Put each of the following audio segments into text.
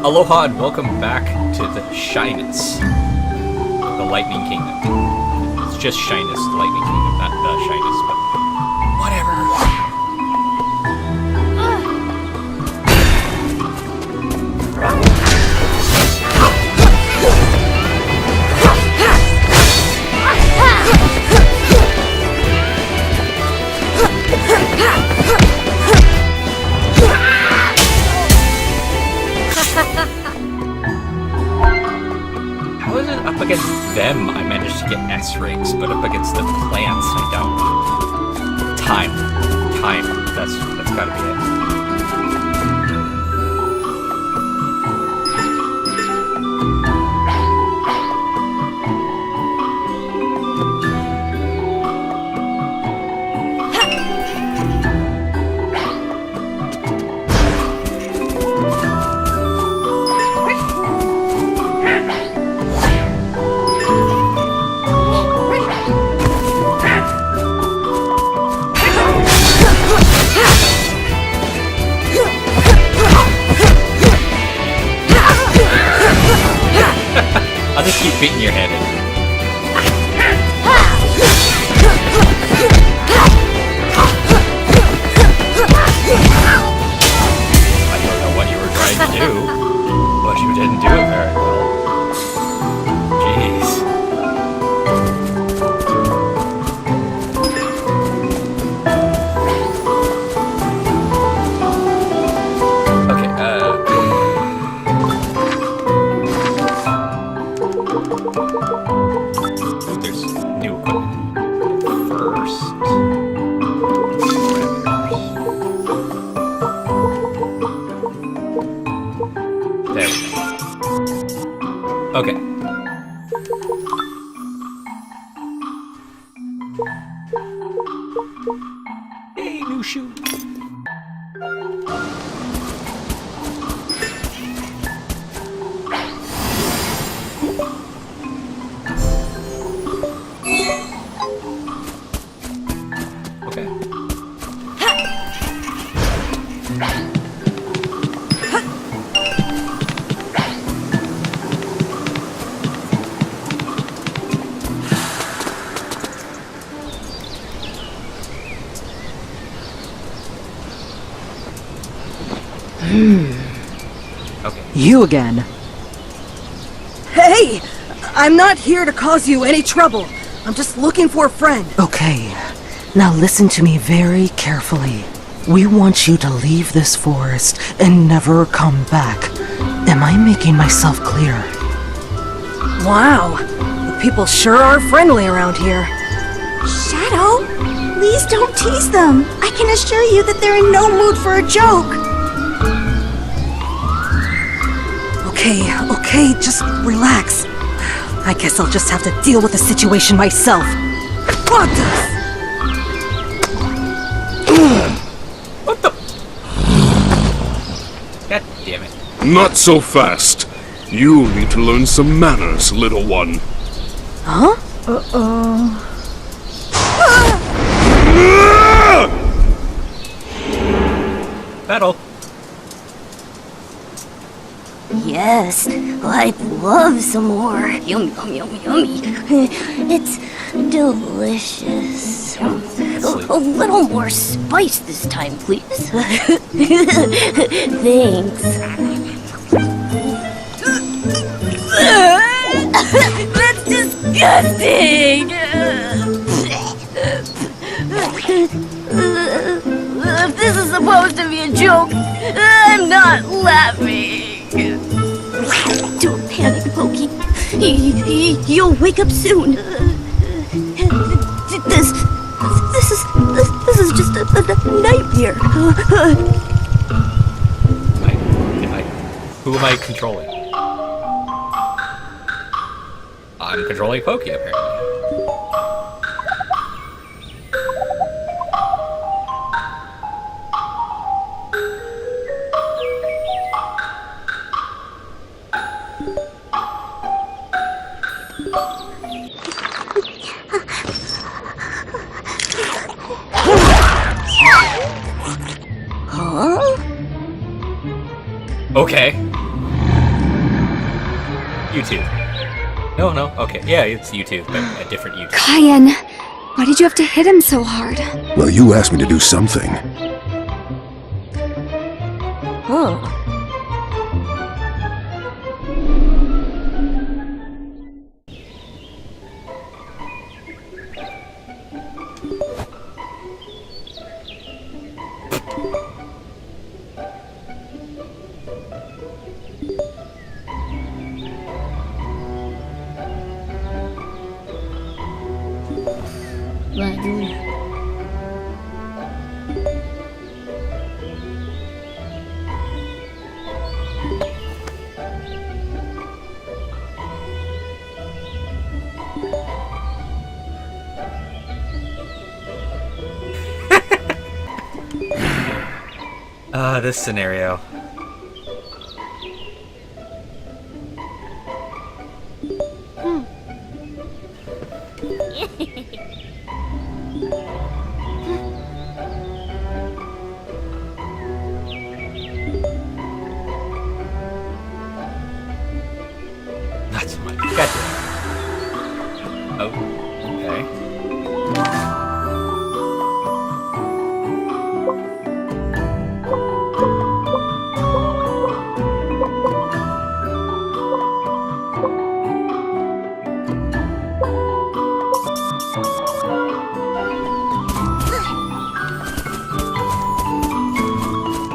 Aloha and welcome back to the Shyness, the Lightning Kingdom. It's just Shyness, the Lightning Kingdom, not the Shyness, but whatever. Up against them, I managed to get S rings, but up against the plants, I don't. Time. That's gotta be it. I'll just keep beating your head in. I don't know what you were trying to do, but you didn't do it very well. Jeez. There's new equipment. First. There we go. Okay. Hey, new shoe. Okay. You again. Hey! I'm not here to cause you any trouble. I'm just looking for a friend. Okay, now listen to me very carefully. We want you to leave this forest and never come back. Am I making myself clear? Wow, the people sure are friendly around here. Shadow, please don't tease them. I can assure you that they're in no mood for a joke. Okay, just relax. I guess I'll just have to deal with the situation myself. What What the? God damn it. Not so fast. You need to learn some manners, little one. Huh? Battle. Yes, I'd love some more. Yummy, yummy, yummy, yummy. It's delicious. A little more spice this time, please. Thanks. That's disgusting! If this is supposed to be a joke, I'm not laughing. Don't panic, Pokey. You'll wake up soon. This is just a nightmare. Who am I controlling? I'm controlling Pokey, apparently. Huh? Okay. YouTube. No, no, okay. Yeah, it's YouTube, but a different YouTube. Cayenne, why did you have to hit him so hard? Well, you asked me to do something. Huh. Waduh. This scenario. Not so much. Gotcha. Oh, okay.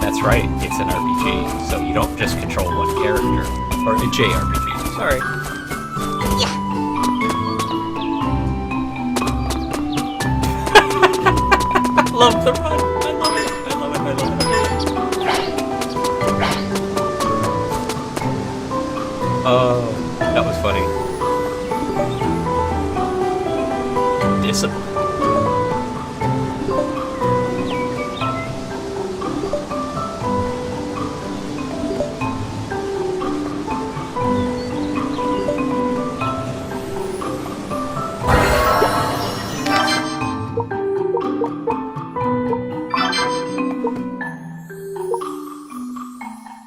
That's right, it's an RPG, so you don't just control one character. Or a JRPG, sorry. I love the run! I love it! I love it! I love it! Oh, that was funny. Discipline.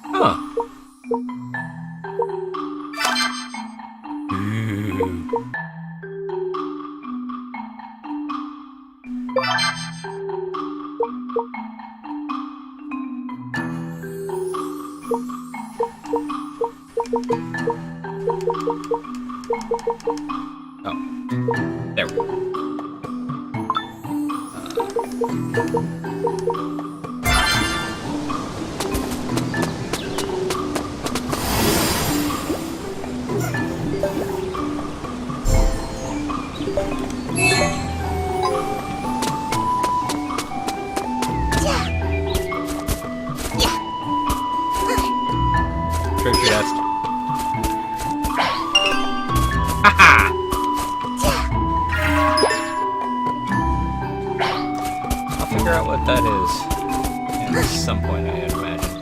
Huh. Ooh. Oh, there we go. Treasure chest. Haha! I'll figure out what that is at some point, I imagine.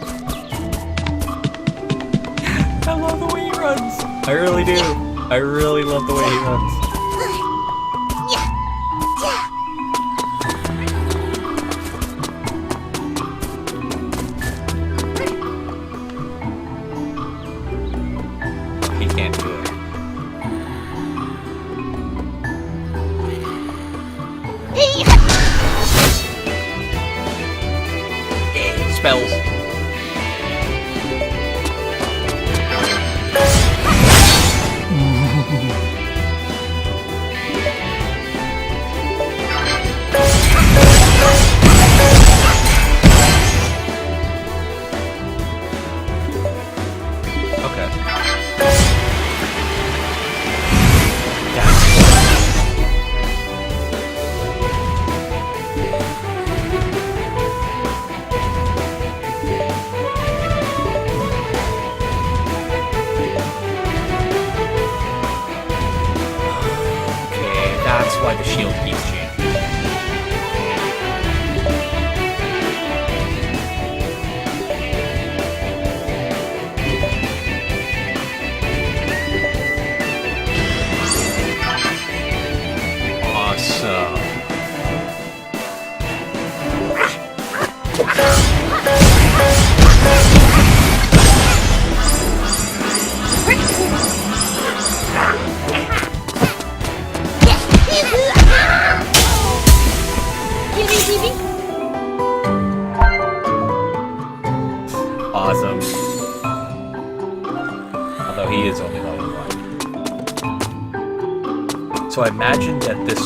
I love the way he runs. I really do. I really love the way he runs. He can't do it. Spells. Okay. he is only level 1. So I imagine that this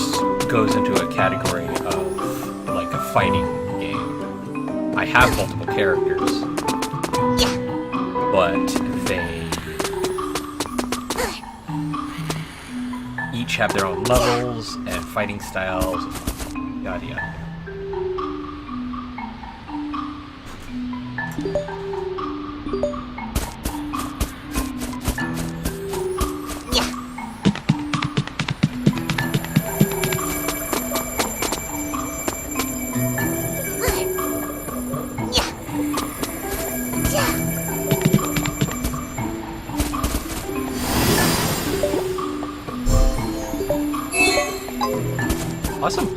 goes into a category of like a fighting game. I have multiple characters, but they each have their own levels and fighting styles, yada yada. Awesome. I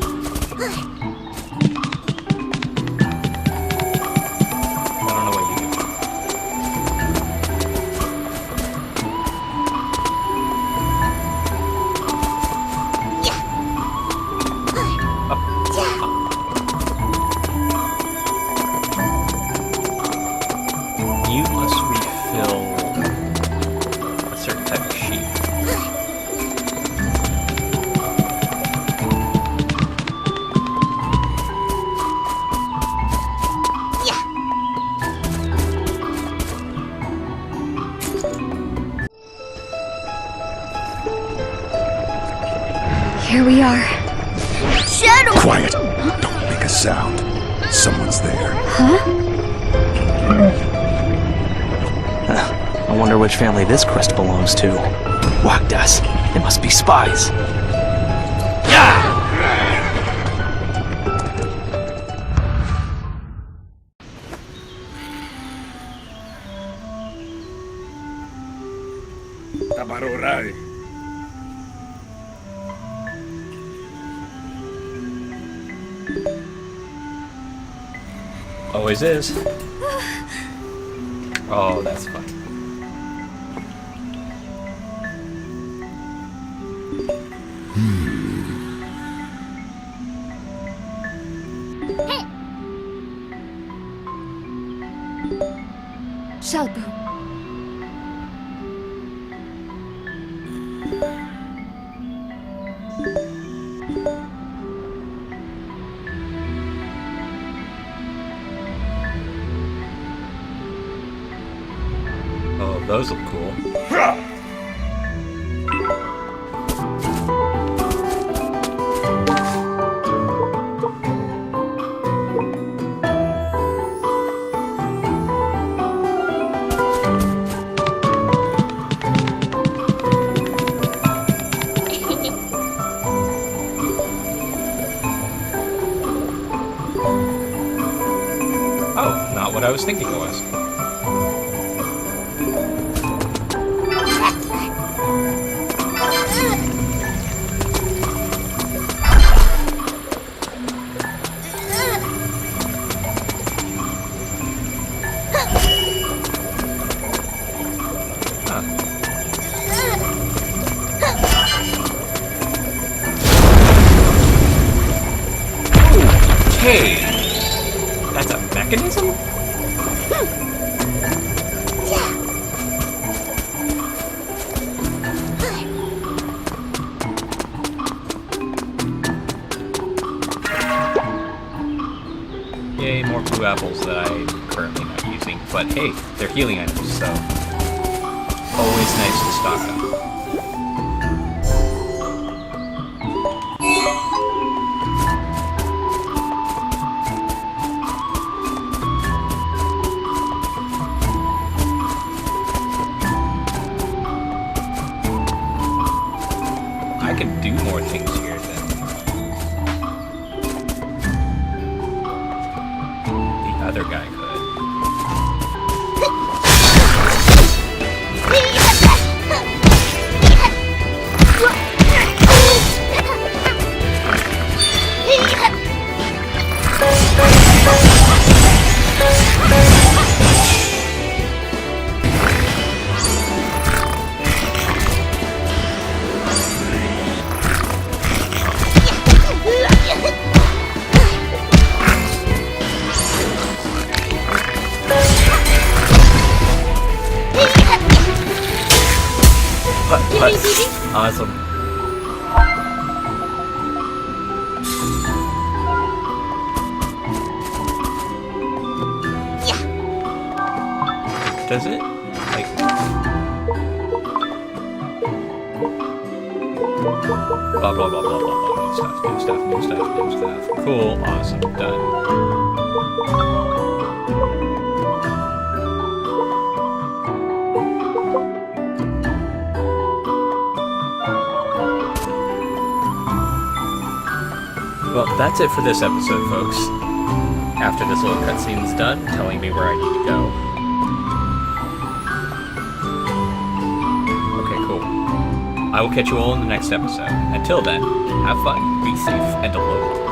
don't know what you do. You must refill a certain type of sheet. Here we are. Shadow! Quiet! Don't make a sound. Someone's there. I wonder which family this crest belongs to. Wakdas. They must be spies. Tabarorai. Always is. Oh, that's fun. Shelbu. Oh, those look cool. Oh, not what I was thinking it was. Hey, that's a mechanism? Yay, more blue apples that I'm currently not using. But hey, they're healing items, so always nice to stock up. I can do more things here than the other guy could. Awesome. Does it? Like... Blah, blah, blah, blah, blah, blah. New stuff, new stuff, new stuff, new stuff. Cool, awesome, done. Well, that's it for this episode, folks. After this little cutscene's done, telling me where I need to go. Okay, cool. I will catch you all in the next episode. Until then, have fun, be safe, and aloha.